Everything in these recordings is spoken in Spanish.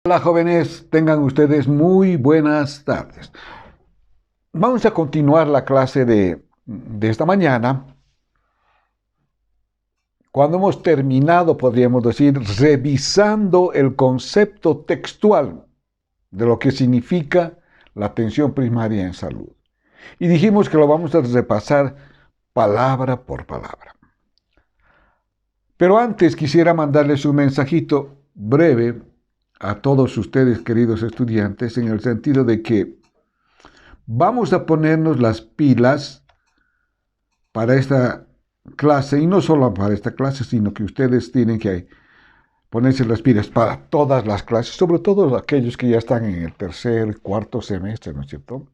Hola jóvenes, tengan ustedes muy buenas tardes. Vamos a continuar la clase de esta mañana. Cuando hemos terminado, podríamos decir, revisando el concepto textual de lo que significa la atención primaria en salud. Y dijimos que lo vamos a repasar palabra por palabra. Pero antes quisiera mandarles un mensajito breve a todos ustedes, queridos estudiantes, en el sentido de que vamos a ponernos las pilas para esta clase, y no solo para esta clase, sino que ustedes tienen que ponerse las pilas para todas las clases, sobre todo aquellos que ya están en el tercer, cuarto semestre, ¿no es cierto?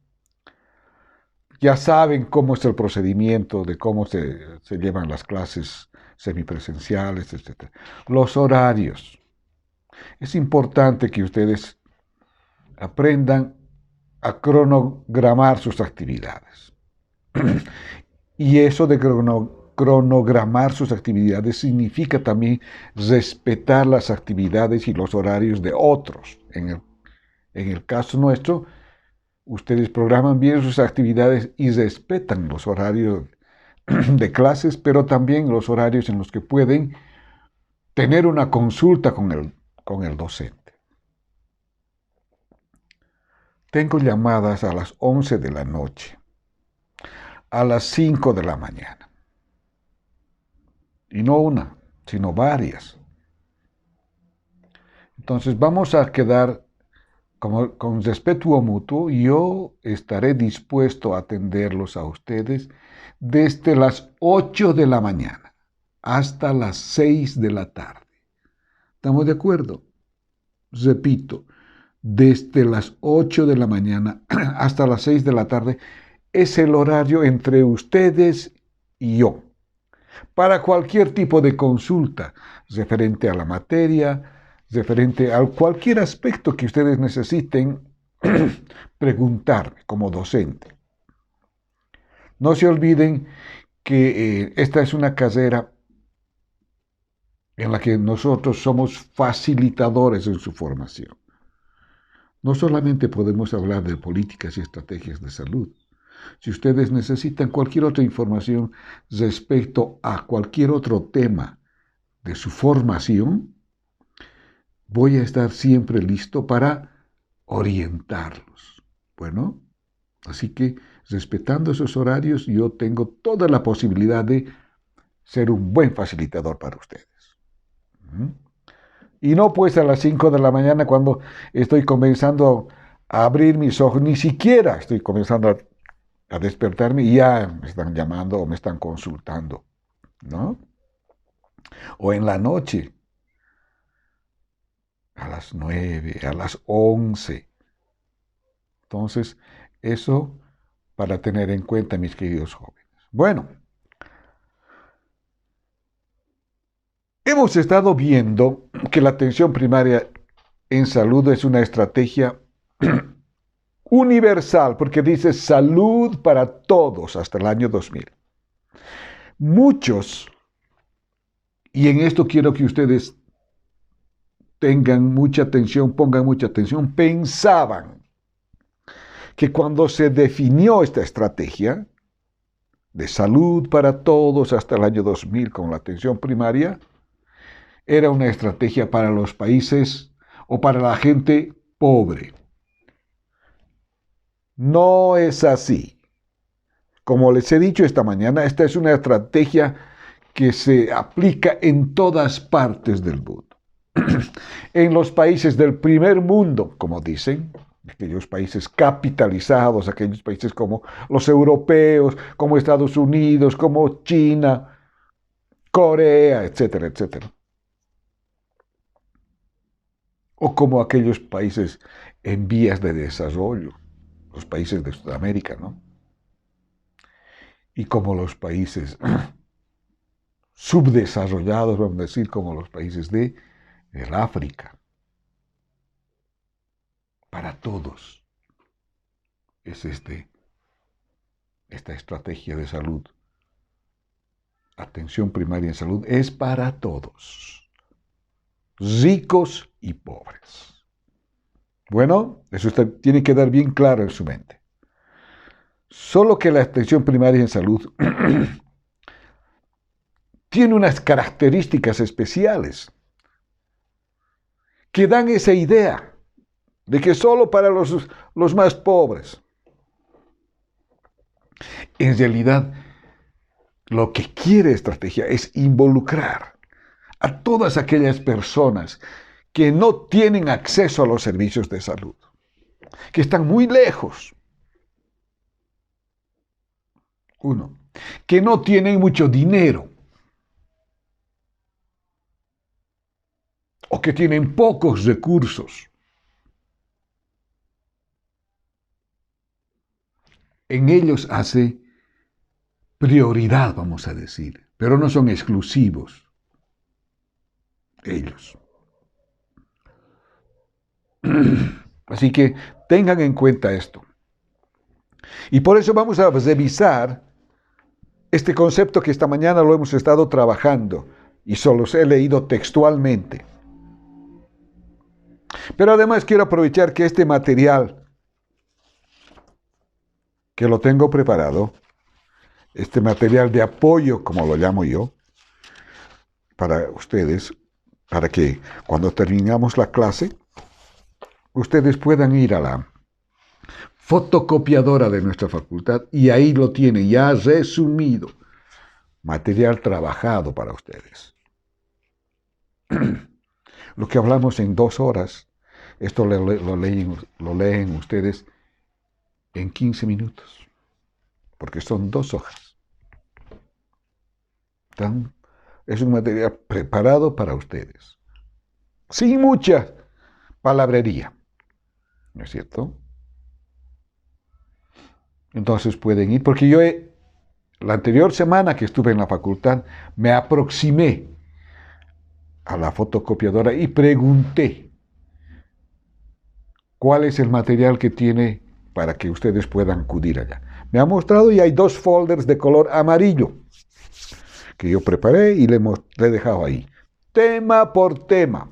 Ya saben cómo es el procedimiento de cómo se llevan las clases semipresenciales, etc. Los horarios. Es importante que ustedes aprendan a cronogramar sus actividades. Y eso de cronogramar sus actividades significa también respetar las actividades y los horarios de otros. En el caso nuestro, ustedes programan bien sus actividades y respetan los horarios de clases, pero también los horarios en los que pueden tener una consulta con el docente. Tengo llamadas a las 11 de la noche, a las 5 de la mañana. Y no una, sino varias. Entonces vamos a quedar con respeto mutuo. Yo estaré dispuesto a atenderlos a ustedes desde las 8 de la mañana hasta las 6 de la tarde. ¿Estamos de acuerdo? Repito, desde las 8 de la mañana hasta las 6 de la tarde es el horario entre ustedes y yo, para cualquier tipo de consulta referente a la materia, referente a cualquier aspecto que ustedes necesiten preguntarme como docente. No se olviden que esta es una carrera en la que nosotros somos facilitadores en su formación. No solamente podemos hablar de políticas y estrategias de salud. Si ustedes necesitan cualquier otra información respecto a cualquier otro tema de su formación, voy a estar siempre listo para orientarlos. Bueno, así que respetando esos horarios, yo tengo toda la posibilidad de ser un buen facilitador para ustedes. Y no pues a las 5 de la mañana cuando estoy comenzando a abrir mis ojos, ni siquiera estoy comenzando a despertarme y ya me están llamando o me están consultando, ¿no? O en la noche, a las 9, a las 11. Entonces, eso para tener en cuenta, mis queridos jóvenes. Bueno, hemos estado viendo que la atención primaria en salud es una estrategia universal, porque dice salud para todos hasta el año 2000. Muchos, y en esto quiero que ustedes tengan mucha atención, pongan mucha atención, pensaban que cuando se definió esta estrategia de salud para todos hasta el año 2000 con la atención primaria, era una estrategia para los países o para la gente pobre. No es así. Como les he dicho esta mañana, esta es una estrategia que se aplica en todas partes del mundo. En los países del primer mundo, como dicen, aquellos países capitalizados, aquellos países como los europeos, como Estados Unidos, como China, Corea, etcétera, etcétera. O como aquellos países en vías de desarrollo, los países de Sudamérica, ¿no? Y como los países subdesarrollados, vamos a decir, como los países del África. Para todos es esta estrategia de salud. Atención primaria en salud es para todos, ricos y pobres. Bueno, eso tiene que quedar bien claro en su mente. Solo que la atención primaria en salud tiene unas características especiales que dan esa idea de que solo para los más pobres. En realidad, lo que quiere estrategia es involucrar a todas aquellas personas que no tienen acceso a los servicios de salud, que están muy lejos. Uno, que no tienen mucho dinero o que tienen pocos recursos. En ellos hace prioridad, vamos a decir, pero no son exclusivos ellos. Así que tengan en cuenta esto. Y por eso vamos a revisar este concepto que esta mañana lo hemos estado trabajando y solo he leído textualmente. Pero además quiero aprovechar que este material, que lo tengo preparado, este material de apoyo, como lo llamo yo, para ustedes, para que cuando terminamos la clase, ustedes puedan ir a la fotocopiadora de nuestra facultad y ahí lo tienen ya resumido, material trabajado para ustedes. Lo que hablamos en 2 horas, esto lo leen ustedes en 15 minutos, porque son 2 hojas. Es un material preparado para ustedes, sin mucha palabrería, ¿no es cierto? Entonces pueden ir, porque yo la anterior semana que estuve en la facultad me aproximé a la fotocopiadora y pregunté cuál es el material que tiene para que ustedes puedan acudir allá. Me ha mostrado y hay 2 folders de color amarillo que yo preparé y le he dejado ahí, tema por tema.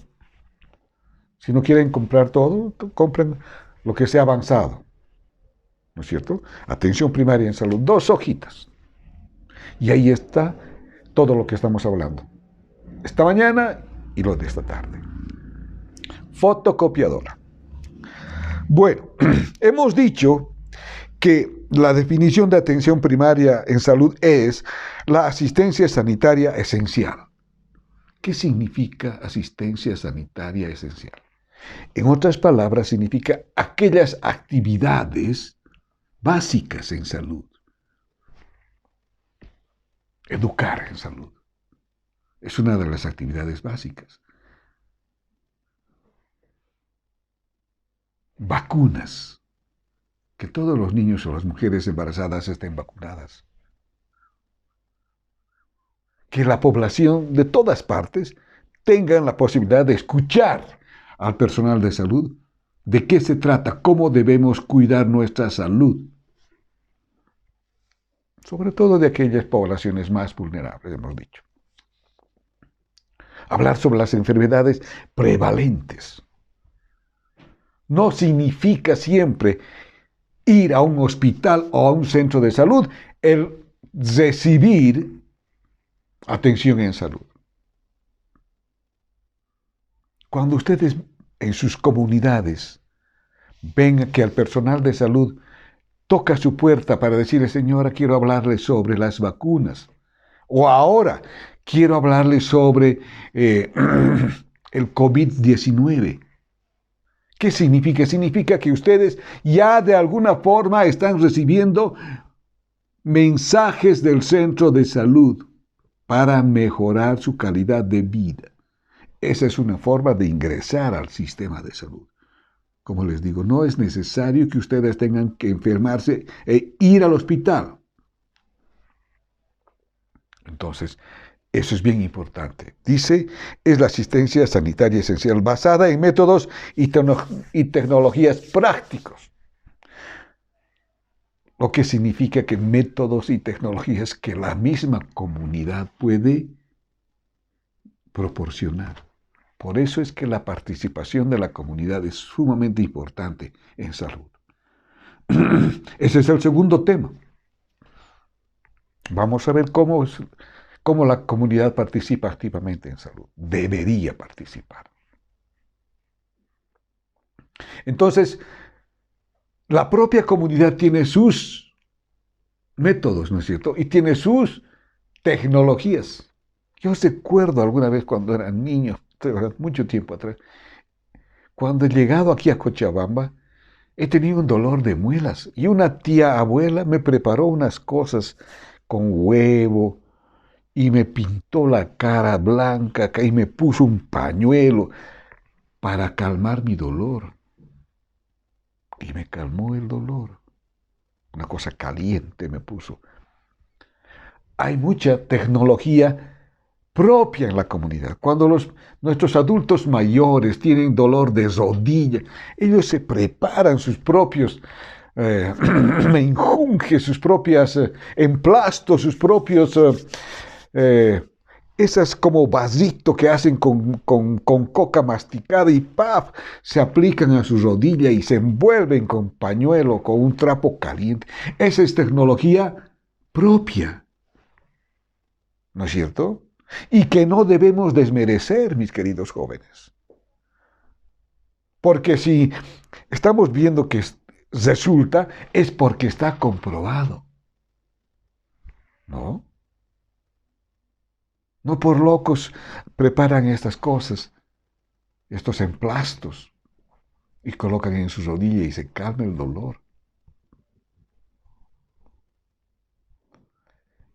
Si no quieren comprar todo, compren lo que sea avanzado, ¿no es cierto? Atención primaria en salud, 2 hojitas. Y ahí está todo lo que estamos hablando. Esta mañana y lo de esta tarde. Fotocopiadora. Bueno, hemos dicho que la definición de atención primaria en salud es la asistencia sanitaria esencial. ¿Qué significa asistencia sanitaria esencial? En otras palabras, significa aquellas actividades básicas en salud. Educar en salud es una de las actividades básicas. Vacunas. Que todos los niños o las mujeres embarazadas estén vacunadas. Que la población de todas partes tengan la posibilidad de escuchar al personal de salud de qué se trata, cómo debemos cuidar nuestra salud. Sobre todo de aquellas poblaciones más vulnerables, hemos dicho. Hablar sobre las enfermedades prevalentes. No significa siempre ir a un hospital o a un centro de salud el recibir atención en salud. Cuando ustedes en sus comunidades ven que el personal de salud toca su puerta para decirle, señora, quiero hablarle sobre las vacunas, o ahora quiero hablarle sobre el COVID-19. ¿Qué significa? Significa que ustedes ya de alguna forma están recibiendo mensajes del centro de salud para mejorar su calidad de vida. Esa es una forma de ingresar al sistema de salud. Como les digo, no es necesario que ustedes tengan que enfermarse e ir al hospital. Entonces, eso es bien importante. Dice, es la asistencia sanitaria esencial basada en métodos y tecnologías prácticos. Lo que significa que métodos y tecnologías que la misma comunidad puede proporcionar. Por eso es que la participación de la comunidad es sumamente importante en salud. Ese es el segundo tema. Vamos a ver cómo la comunidad participa activamente en salud. Debería participar. Entonces, la propia comunidad tiene sus métodos, ¿no es cierto? Y tiene sus tecnologías. Yo recuerdo alguna vez cuando era niño, mucho tiempo atrás, cuando he llegado aquí a Cochabamba, he tenido un dolor de muelas y una tía abuela me preparó unas cosas con huevo y me pintó la cara blanca y me puso un pañuelo para calmar mi dolor. Y me calmó el dolor. Una cosa caliente me puso. Hay mucha tecnología propia en la comunidad. Cuando nuestros adultos mayores tienen dolor de rodilla, ellos se preparan sus propios menjunjes, sus propias emplastos, sus propios esas como vasito que hacen con coca masticada y ¡paf! Se aplican a su rodilla y se envuelven con pañuelo, con un trapo caliente. Esa es tecnología propia, ¿no es cierto? Y que no debemos desmerecer, mis queridos jóvenes. Porque si estamos viendo que resulta, es porque está comprobado, ¿no? No por locos preparan estas cosas, estos emplastos, y colocan en su rodilla y se calma el dolor.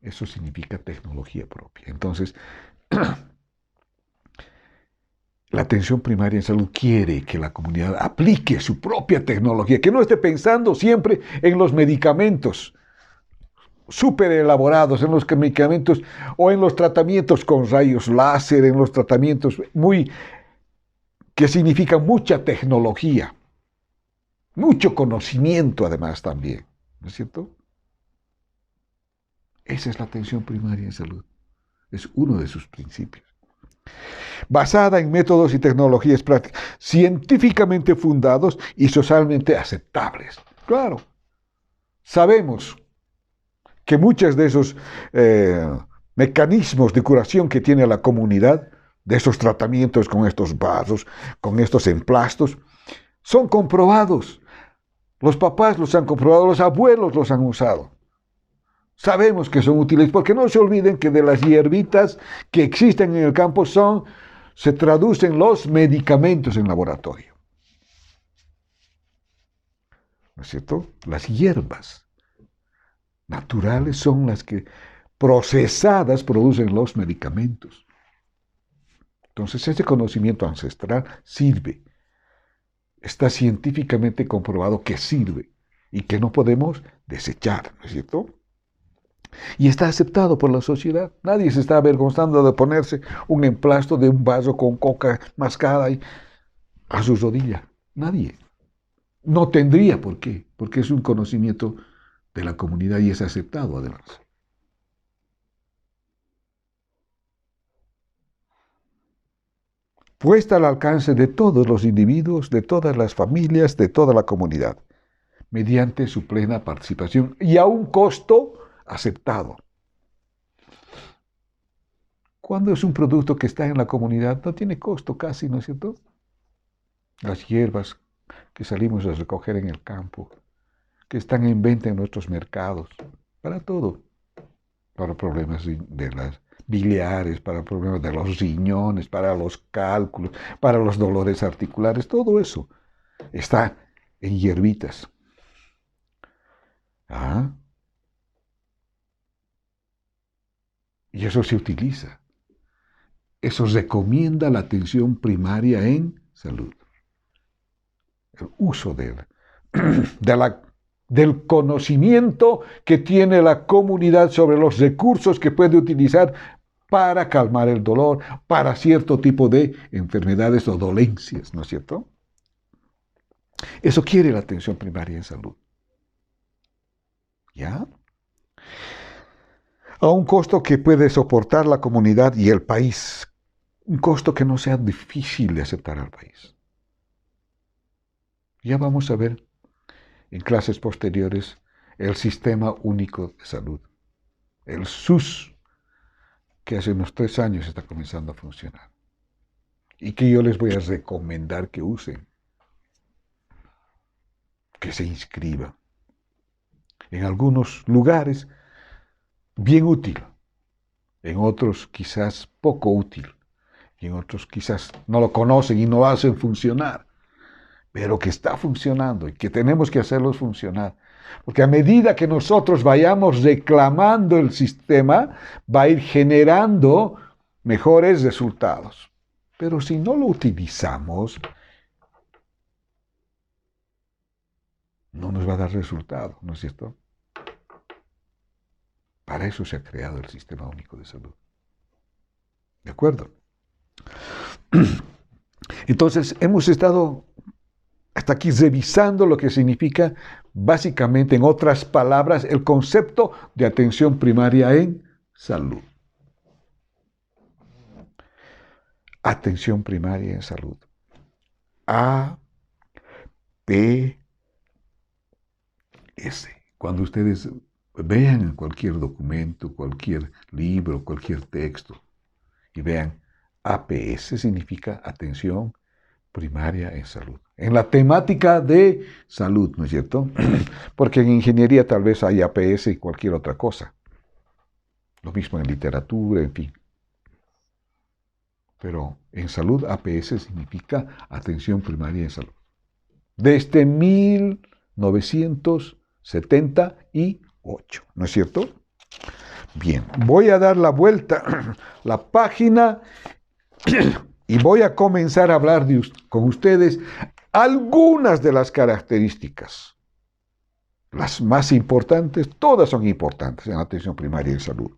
Eso significa tecnología propia. Entonces, la atención primaria en salud quiere que la comunidad aplique su propia tecnología, que no esté pensando siempre en los medicamentos súper elaborados, en los medicamentos o en los tratamientos con rayos láser, en los tratamientos que significan mucha tecnología, mucho conocimiento además también, ¿no es cierto? Esa es la atención primaria en salud. Es uno de sus principios. Basada en métodos y tecnologías prácticas, científicamente fundados y socialmente aceptables. Claro, sabemos que muchos de esos mecanismos de curación que tiene la comunidad, de esos tratamientos con estos vasos, con estos emplastos, son comprobados. Los papás los han comprobado, los abuelos los han usado. Sabemos que son útiles, porque no se olviden que de las hierbitas que existen en el campo se traducen los medicamentos en laboratorio. ¿No es cierto? Las hierbas naturales son las que procesadas producen los medicamentos. Entonces ese conocimiento ancestral sirve. Está científicamente comprobado que sirve y que no podemos desechar, ¿no es cierto? Y está aceptado por la sociedad. Nadie se está avergonzando de ponerse un emplasto de un vaso con coca mascada a su rodilla. Nadie. No tendría por qué, porque es un conocimiento de la comunidad y es aceptado además. Puesta al alcance de todos los individuos, de todas las familias, de toda la comunidad, mediante su plena participación y a un costo aceptado. Cuando es un producto que está en la comunidad, no tiene costo casi, ¿no es cierto? Las hierbas que salimos a recoger en el campo, que están en venta en nuestros mercados, para todo, para problemas de las biliares, para problemas de los riñones, para los cálculos, para los dolores articulares, todo eso está en hierbitas. ¿Ah? Y eso se utiliza. Eso recomienda la atención primaria en salud. El uso del conocimiento que tiene la comunidad sobre los recursos que puede utilizar para calmar el dolor, para cierto tipo de enfermedades o dolencias, ¿no es cierto? Eso quiere la atención primaria en salud. ¿Ya? A un costo que puede soportar la comunidad y el país. un costo que no sea difícil de aceptar al país. Ya vamos a ver en clases posteriores el Sistema Único de Salud, el SUS, que hace unos 3 años está comenzando a funcionar y que yo les voy a recomendar que usen, que se inscriban. En algunos lugares, bien útil, en otros quizás poco útil, y en otros quizás no lo conocen y no lo hacen funcionar, pero que está funcionando y que tenemos que hacerlos funcionar. Porque a medida que nosotros vayamos reclamando el sistema, va a ir generando mejores resultados. Pero si no lo utilizamos, no nos va a dar resultado, ¿no es cierto? Para eso se ha creado el Sistema Único de Salud. ¿De acuerdo? Entonces, hemos estado hasta aquí revisando lo que significa, básicamente, en otras palabras, el concepto de atención primaria en salud. Atención primaria en salud. A, P, S. Cuando ustedes vean cualquier documento, cualquier libro, cualquier texto, y vean APS significa atención primaria en salud. En la temática de salud, ¿no es cierto? Porque en ingeniería tal vez hay APS y cualquier otra cosa. Lo mismo en literatura, en fin. Pero en salud APS significa atención primaria en salud. Desde 1978, ¿no es cierto? Bien, voy a dar la vuelta la página y voy a comenzar a hablar con ustedes algunas de las características. Las más importantes, todas son importantes en la atención primaria en salud.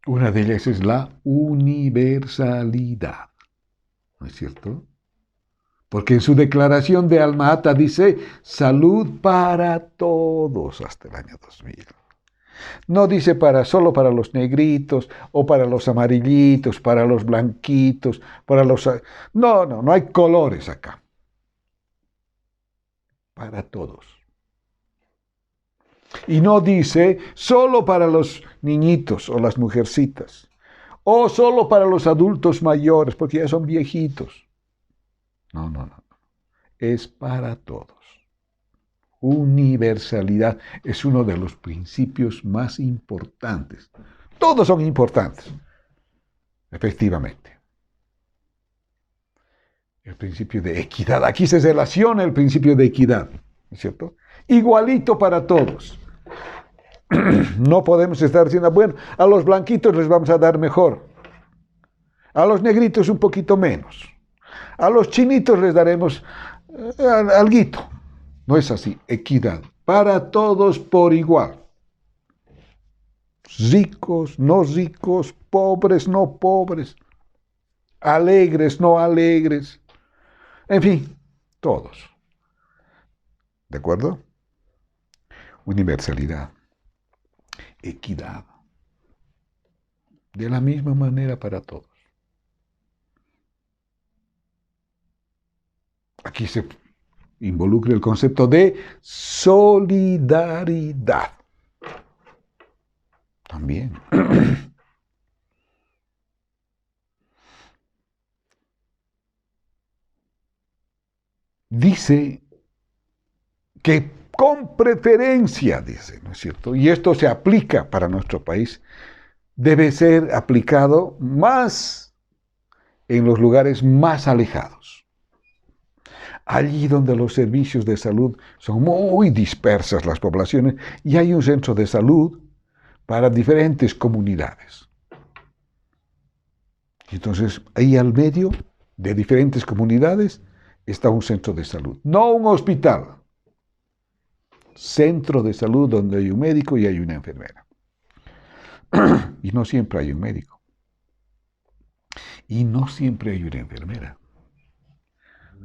Una de ellas es la universalidad, ¿no es cierto? Porque en su declaración de Alma-Ata dice salud para todos hasta el año 2000. No dice solo para los negritos o para los amarillitos, para los blanquitos, para los... No hay colores acá. Para todos. Y no dice solo para los niñitos o las mujercitas, o solo para los adultos mayores, porque ya son viejitos. No. Es para todos. Universalidad es uno de los principios más importantes. Todos son importantes, efectivamente. El principio de equidad. Aquí se relaciona el principio de equidad, ¿no es cierto? Igualito para todos. No podemos estar diciendo, bueno, a los blanquitos les vamos a dar mejor. A los negritos un poquito menos. A los chinitos les daremos alguito. No es así, equidad. Para todos por igual. Ricos, no ricos, pobres, no pobres. Alegres, no alegres. En fin, todos. ¿De acuerdo? Universalidad. Equidad. De la misma manera para todos. Aquí se involucra el concepto de solidaridad. También. Dice que con preferencia, dice, ¿no es cierto? Y esto se aplica para nuestro país, debe ser aplicado más en los lugares más alejados. Allí donde los servicios de salud son muy dispersas las poblaciones y hay un centro de salud para diferentes comunidades. Entonces, ahí al medio de diferentes comunidades está un centro de salud, no un hospital. Centro de salud donde hay un médico y hay una enfermera. Y no siempre hay un médico. Y no siempre hay una enfermera.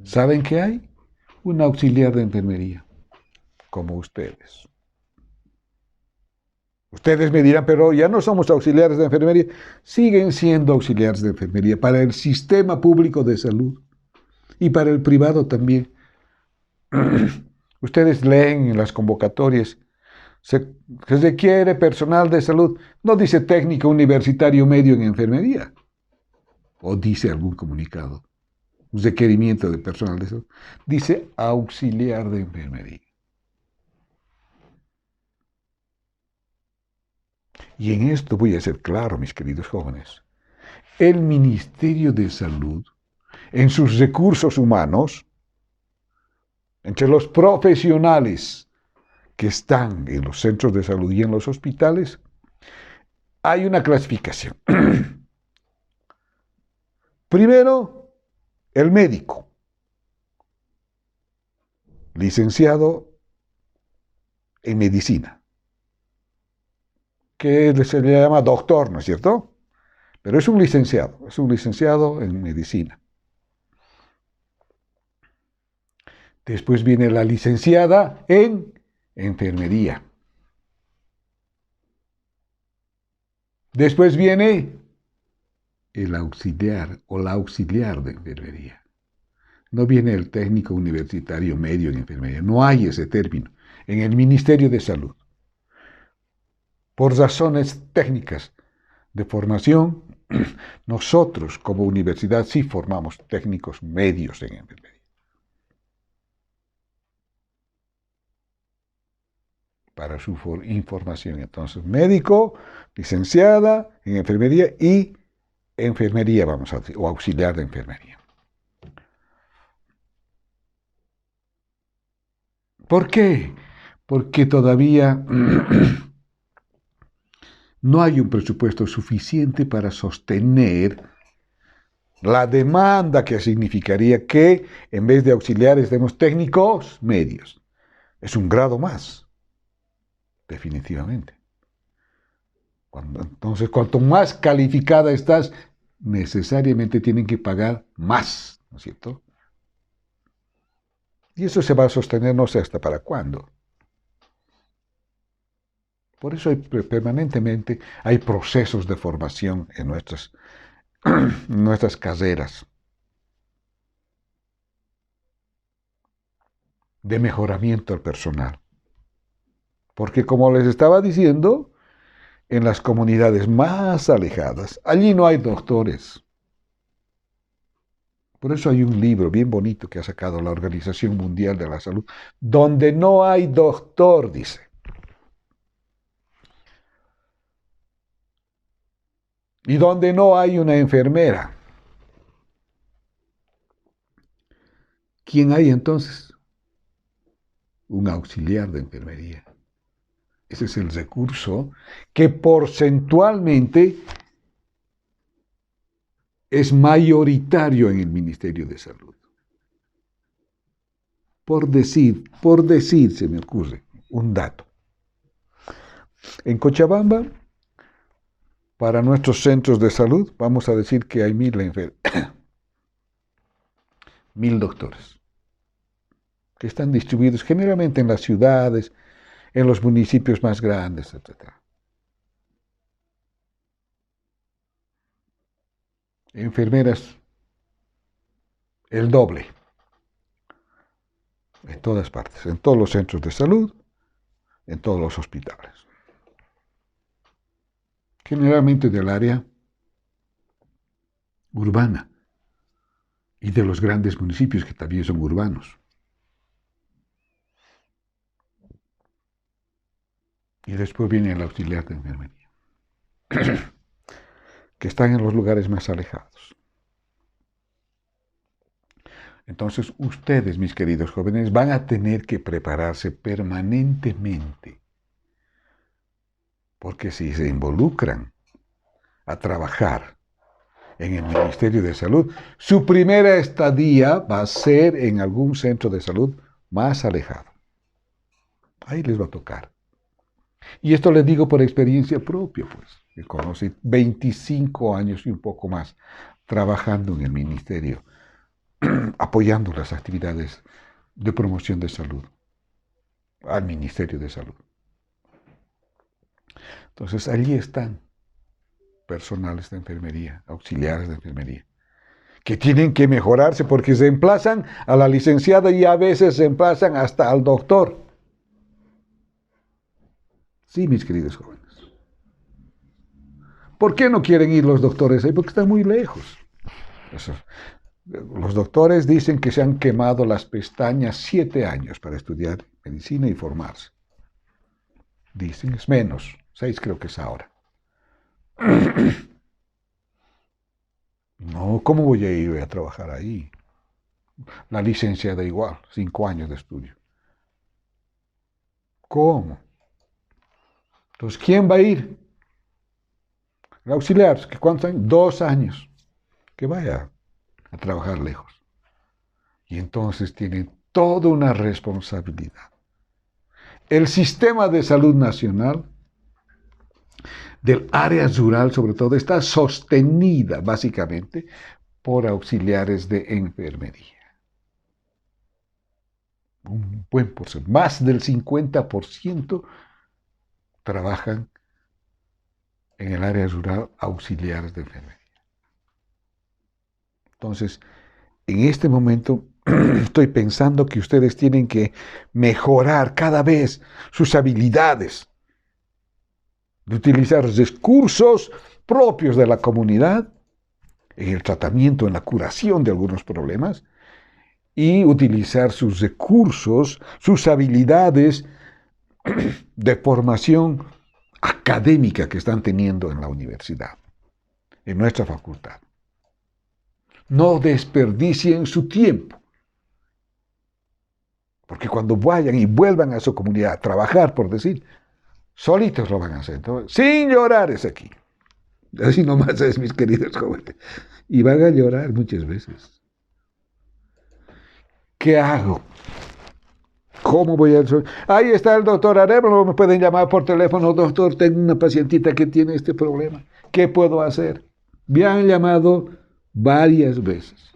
¿Saben qué hay? Un auxiliar de enfermería, como ustedes. Ustedes me dirán, pero ya no somos auxiliares de enfermería. Siguen siendo auxiliares de enfermería para el sistema público de salud y para el privado también. Ustedes leen en las convocatorias, se requiere personal de salud. No dice técnico universitario medio en enfermería. O dice algún comunicado, un requerimiento de personal de salud. Dice auxiliar de enfermería. Y en esto voy a ser claro, mis queridos jóvenes. El Ministerio de Salud, en sus recursos humanos, entre los profesionales que están en los centros de salud y en los hospitales, hay una clasificación. Primero, el médico, licenciado en medicina, que se le llama doctor, ¿no es cierto? Pero es un licenciado en medicina. Después viene la licenciada en enfermería. Después viene el auxiliar o la auxiliar de enfermería. No viene el técnico universitario medio en enfermería. No hay ese término en el Ministerio de Salud. Por razones técnicas de formación, nosotros como universidad sí formamos técnicos medios en enfermería. Para su información, entonces, médico, licenciada en enfermería y enfermería, vamos a decir, o auxiliar de enfermería. ¿Por qué? Porque todavía no hay un presupuesto suficiente para sostener la demanda que significaría que en vez de auxiliares demos técnicos medios. Es un grado más, definitivamente. Entonces, cuanto más calificada estás, necesariamente tienen que pagar más, ¿no es cierto? Y eso se va a sostener no sé hasta para cuándo. Por eso permanentemente hay procesos de formación en nuestras carreras, de mejoramiento al personal. Porque como les estaba diciendo, en las comunidades más alejadas, allí no hay doctores. Por eso hay un libro bien bonito que ha sacado la Organización Mundial de la Salud, donde no hay doctor, dice. Y donde no hay una enfermera. ¿Quién hay entonces? Un auxiliar de enfermería. Ese es el recurso que porcentualmente es mayoritario en el Ministerio de Salud. Por decir, se me ocurre un dato. En Cochabamba, para nuestros centros de salud, vamos a decir que hay 1.000 doctores, que están distribuidos generalmente en las ciudades, en los municipios más grandes, etc. Enfermeras, el doble, en todas partes, en todos los centros de salud, en todos los hospitales. Generalmente del área urbana y de los grandes municipios que también son urbanos. Y después viene el auxiliar de enfermería, que están en los lugares más alejados. Entonces, ustedes, mis queridos jóvenes, van a tener que prepararse permanentemente, porque si se involucran a trabajar en el Ministerio de Salud, su primera estadía va a ser en algún centro de salud más alejado. Ahí les va a tocar. Y esto les digo por experiencia propia, pues. Que conocí 25 años y un poco más trabajando en el ministerio, apoyando las actividades de promoción de salud al Ministerio de Salud. Entonces allí están personales de enfermería, auxiliares de enfermería, que tienen que mejorarse porque reemplazan a la licenciada y a veces reemplazan hasta al doctor. Sí, mis queridos jóvenes. ¿Por qué no quieren ir los doctores ahí? Porque están muy lejos. Eso. Los doctores dicen que se han quemado las pestañas 7 años para estudiar medicina y formarse. Dicen, es menos, 6 creo que es ahora. No, ¿cómo voy a ir a trabajar ahí? La licencia da igual, 5 años de estudio. ¿Cómo? Entonces, ¿quién va a ir? El auxiliar, ¿cuántos años? 2 años. Que vaya a trabajar lejos. Y entonces tienen toda una responsabilidad. El sistema de salud nacional del área rural, sobre todo, está sostenida básicamente por auxiliares de enfermería. Un buen porcentaje, más del 50% trabajan en el área rural auxiliares de enfermería. Entonces, en este momento estoy pensando que ustedes tienen que mejorar cada vez sus habilidades, de utilizar recursos propios de la comunidad en el tratamiento, en la curación de algunos problemas, y utilizar sus recursos, sus habilidades de formación académica que están teniendo en la universidad, en nuestra facultad. No desperdicien su tiempo, porque cuando vayan y vuelvan a su comunidad a trabajar, por decir, solitos lo van a hacer. Entonces, sin llorar es aquí. Así nomás es, mis queridos jóvenes. Y van a llorar muchas veces. ¿Qué hago? ¿Cómo voy a...? Ahí está el doctor Arevalo, me pueden llamar por teléfono, doctor, tengo una pacientita que tiene este problema. ¿Qué puedo hacer? Me han llamado varias veces.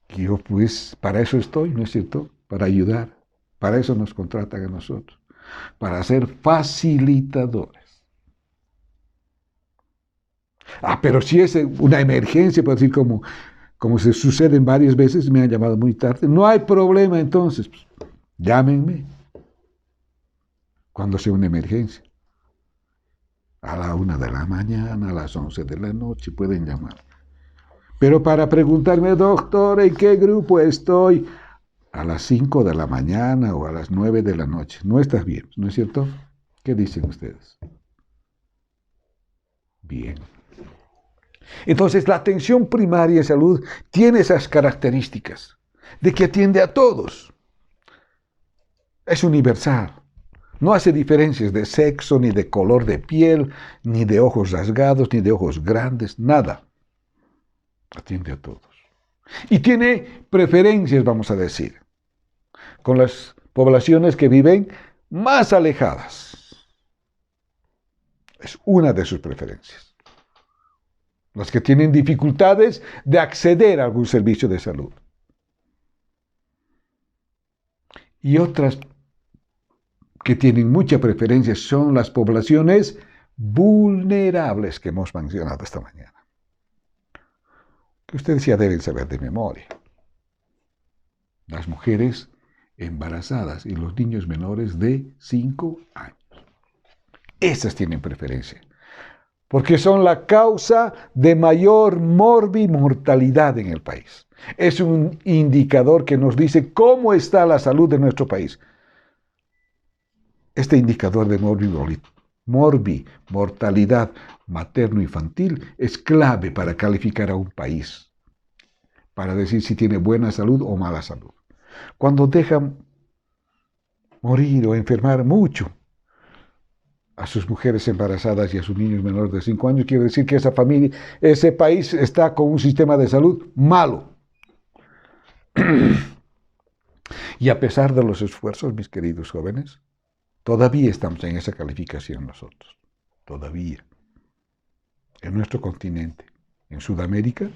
Y yo, pues, para eso estoy, ¿no es cierto? Para ayudar. Para eso nos contratan a nosotros. Para ser facilitadores. Pero si es una emergencia, por decir, como se suceden varias veces, me han llamado muy tarde, no hay problema entonces, pues, llámenme cuando sea una emergencia. A la 1 de la mañana, a las 11 de la noche, pueden llamar. Pero para preguntarme, doctor, ¿en qué grupo estoy? A las 5 de la mañana o a las 9 de la noche. No estás bien, ¿no es cierto? ¿Qué dicen ustedes? Bien. Entonces, la atención primaria de salud tiene esas características de que atiende a todos. Es universal. No hace diferencias de sexo, ni de color de piel, ni de ojos rasgados, ni de ojos grandes, nada. Atiende a todos. Y tiene preferencias, vamos a decir, con las poblaciones que viven más alejadas. Es una de sus preferencias. Las que tienen dificultades de acceder a algún servicio de salud. Y otras que tienen mucha preferencia son las poblaciones vulnerables que hemos mencionado esta mañana. Que ustedes ya deben saber de memoria. Las mujeres embarazadas y los niños menores de 5 años. Esas tienen preferencia. Porque son la causa de mayor mortalidad en el país. Es un indicador que nos dice cómo está la salud de nuestro país. Este indicador de mortalidad materno-infantil es clave para calificar a un país, para decir si tiene buena salud o mala salud. Cuando dejan morir o enfermar mucho a sus mujeres embarazadas y a sus niños menores de 5 años, quiere decir que esa familia, ese país está con un sistema de salud malo. Y a pesar de los esfuerzos, mis queridos jóvenes, todavía estamos en esa calificación nosotros. Todavía. En nuestro continente. En Sudamérica,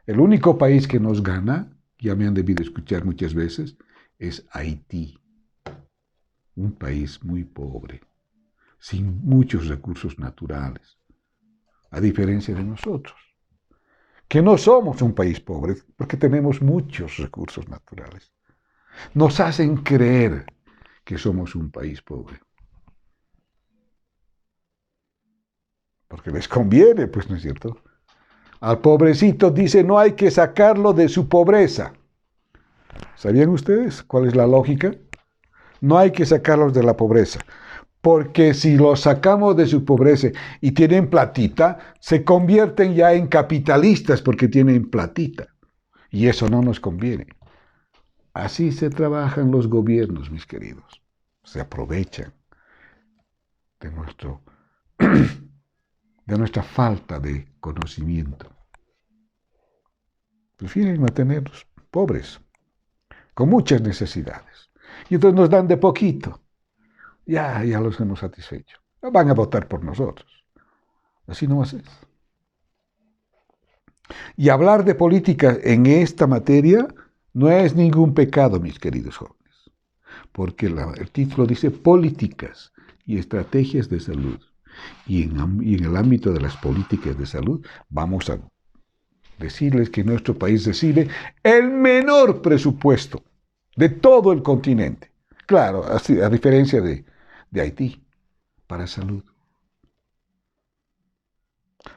el único país que nos gana, ya me han debido escuchar muchas veces, es Haití. un país muy pobre, sin muchos recursos naturales, a diferencia de nosotros, que no somos un país pobre porque tenemos muchos recursos naturales. Nos hacen creer que somos un país pobre, porque les conviene, pues, ¿no es cierto? Al pobrecito dice, no hay que sacarlo de su pobreza. ¿Sabían ustedes cuál es la lógica? No hay que sacarlos de la pobreza, porque si los sacamos de su pobreza y tienen platita, se convierten ya en capitalistas porque tienen platita. Y eso no nos conviene. Así se trabajan los gobiernos, mis queridos. Se aprovechan de, de nuestra falta de conocimiento. Prefieren mantenernos pobres, con muchas necesidades. Y entonces nos dan de poquito. Ya los hemos satisfecho. Van a votar por nosotros. Así no es. Y hablar de política en esta materia no es ningún pecado, mis queridos jóvenes, porque el título dice políticas y estrategias de salud. Y en el ámbito de las políticas de salud vamos a decirles que nuestro país recibe el menor presupuesto de todo el continente. Claro, a diferencia de Haití, para salud.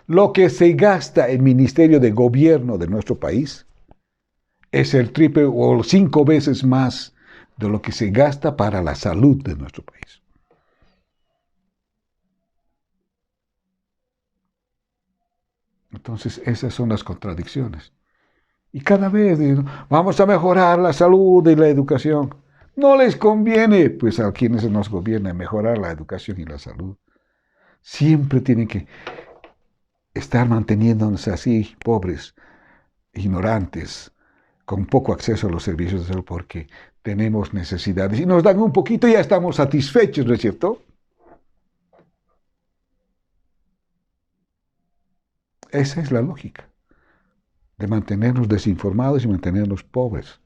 Lo que se gasta en Ministerio de Gobierno de nuestro país es el triple o 5 veces más de lo que se gasta para la salud de nuestro país. Entonces, esas son las contradicciones. Y cada vez vamos a mejorar la salud y la educación. No les conviene, pues a quienes nos gobiernan, mejorar la educación y la salud. Siempre tienen que estar manteniéndonos así, pobres, ignorantes, con poco acceso a los servicios de salud, porque tenemos necesidades. Y nos dan un poquito y ya estamos satisfechos, ¿no es cierto? Esa es la lógica de mantenernos desinformados y mantenernos pobres.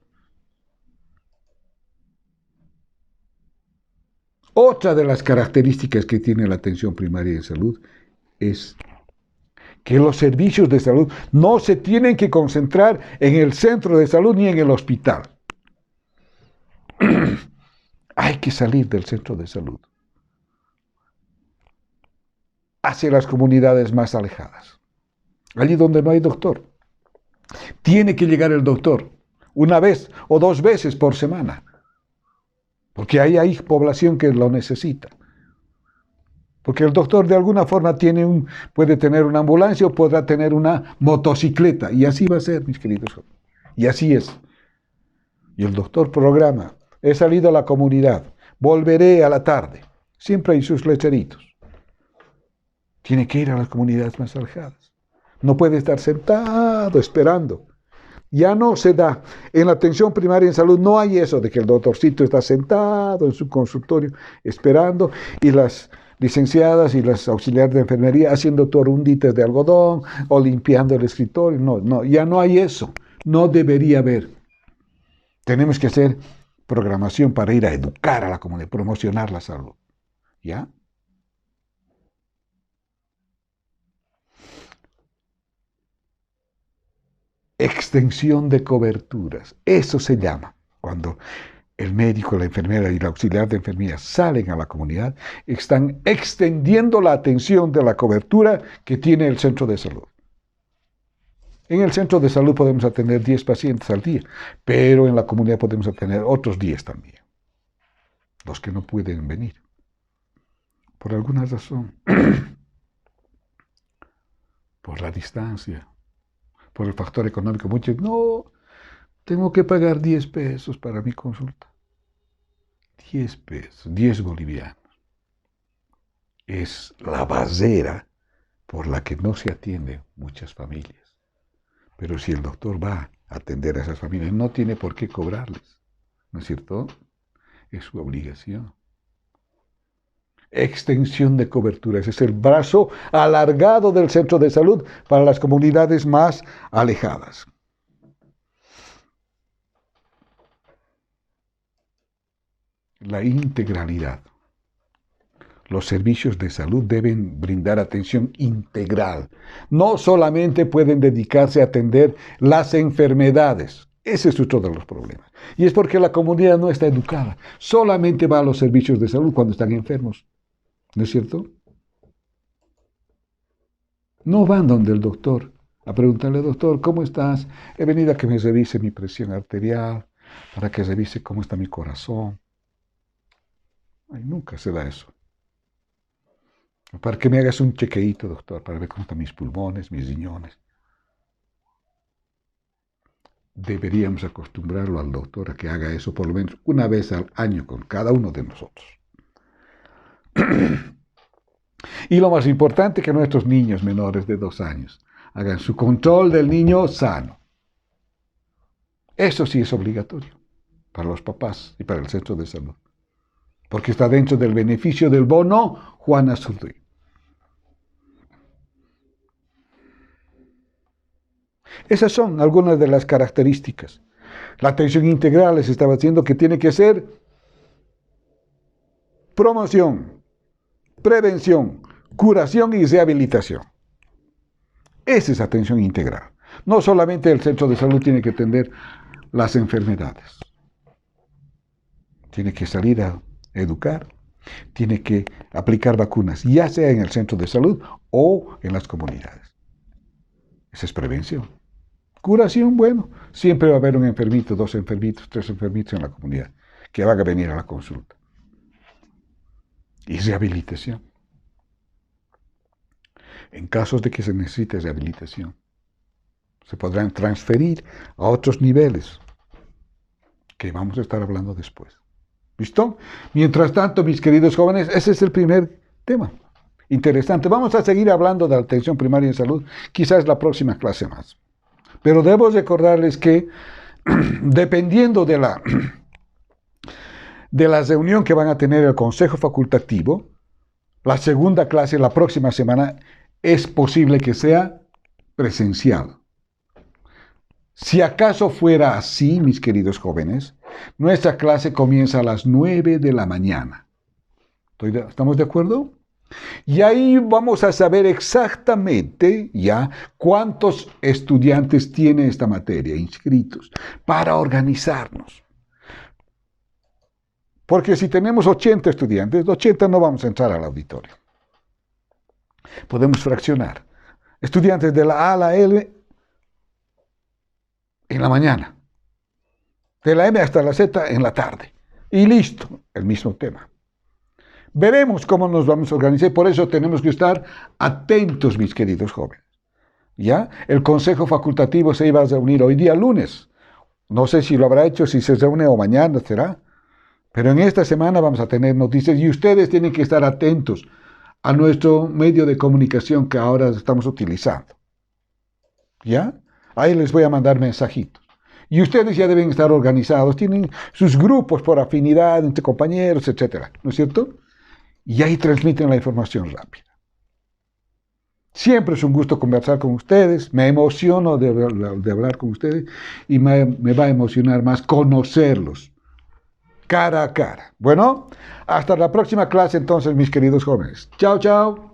Otra de las características que tiene la atención primaria en salud es que los servicios de salud no se tienen que concentrar en el centro de salud ni en el hospital. Hay que salir del centro de salud hacia las comunidades más alejadas, allí donde no hay doctor. Tiene que llegar el doctor una vez o 2 veces por semana, porque ahí hay población que lo necesita. Porque el doctor de alguna forma puede tener una ambulancia o podrá tener una motocicleta. Y así va a ser, mis queridos jóvenes. Y así es. Y el doctor programa. He salido a la comunidad. Volveré a la tarde. Siempre hay sus lecheritos. Tiene que ir a las comunidades más alejadas. No puede estar sentado esperando. Ya no se da. En la atención primaria en salud no hay eso de que el doctorcito está sentado en su consultorio esperando y las licenciadas y las auxiliares de enfermería haciendo torunditas de algodón o limpiando el escritorio. No, ya no hay eso. No debería haber. Tenemos que hacer programación para ir a educar a la comunidad, promocionar la salud. ¿Ya? Extensión de coberturas. Eso se llama cuando el médico, la enfermera y el auxiliar de enfermería salen a la comunidad, están extendiendo la atención de la cobertura que tiene el centro de salud. En el centro de salud podemos atender 10 pacientes al día, pero en la comunidad podemos atender otros 10 también, los que no pueden venir, por alguna razón, por la distancia, por el factor económico. Muchos, no, tengo que pagar 10 pesos para mi consulta. 10 pesos, 10 bolivianos. Es la barrera por la que no se atienden muchas familias. Pero si el doctor va a atender a esas familias, no tiene por qué cobrarles. ¿No es cierto? Es su obligación. Extensión de coberturas. Es el brazo alargado del centro de salud para las comunidades más alejadas. la integralidad. Los servicios de salud deben brindar atención integral. No solamente pueden dedicarse a atender las enfermedades. Ese es otro de los problemas. Y es porque la comunidad no está educada. Solamente va a los servicios de salud cuando están enfermos. ¿No es cierto? No van donde el doctor a preguntarle, doctor, ¿cómo estás? He venido a que me revise mi presión arterial, para que revise cómo está mi corazón. Ay, nunca se da eso. Para que me hagas un chequeíto, doctor, para ver cómo están mis pulmones, mis riñones. Deberíamos acostumbrarlo al doctor a que haga eso por lo menos una vez al año con cada uno de nosotros. Y lo más importante, que nuestros niños menores de 2 años hagan su control del niño sano. Eso sí es obligatorio para los papás y para el centro de salud, porque está dentro del beneficio del bono Juana Zurduy. Esas son algunas de las características. La atención integral, les estaba diciendo que tiene que ser promoción, prevención, curación y rehabilitación. Esa es atención integral. No solamente el centro de salud tiene que atender las enfermedades. Tiene que salir a educar, tiene que aplicar vacunas, ya sea en el centro de salud o en las comunidades. Esa es prevención. Curación, bueno, siempre va a haber un enfermito, 2 enfermitos, 3 enfermitos en la comunidad que van a venir a la consulta. Y rehabilitación. En casos de que se necesite rehabilitación, se podrán transferir a otros niveles que vamos a estar hablando después. ¿Listo? Mientras tanto, mis queridos jóvenes, ese es el primer tema. Interesante. Vamos a seguir hablando de la atención primaria en salud, quizás la próxima clase más. Pero debo recordarles que, dependiendo de la reunión que van a tener el Consejo Facultativo, la segunda clase la próxima semana es posible que sea presencial. Si acaso fuera así, mis queridos jóvenes, nuestra clase comienza a las 9 de la mañana. ¿Estamos de acuerdo? Y ahí vamos a saber exactamente ya cuántos estudiantes tiene esta materia inscritos para organizarnos. Porque si tenemos 80 estudiantes, de 80 no vamos a entrar al auditorio. Podemos fraccionar. Estudiantes de la A a la L en la mañana. De la M hasta la Z en la tarde. Y listo, el mismo tema. Veremos cómo nos vamos a organizar, por eso tenemos que estar atentos, mis queridos jóvenes. ¿Ya? El Consejo Facultativo se iba a reunir hoy día lunes. No sé si lo habrá hecho, si se reúne o mañana será. Pero en esta semana vamos a tener noticias y ustedes tienen que estar atentos a nuestro medio de comunicación que ahora estamos utilizando. ¿Ya? Ahí les voy a mandar mensajitos. Y ustedes ya deben estar organizados, tienen sus grupos por afinidad entre compañeros, etc. ¿No es cierto? Y ahí transmiten la información rápida. Siempre es un gusto conversar con ustedes, me emociono de hablar con ustedes y me va a emocionar más conocerlos cara a cara. Bueno, hasta la próxima clase entonces, mis queridos jóvenes. Chao, chao.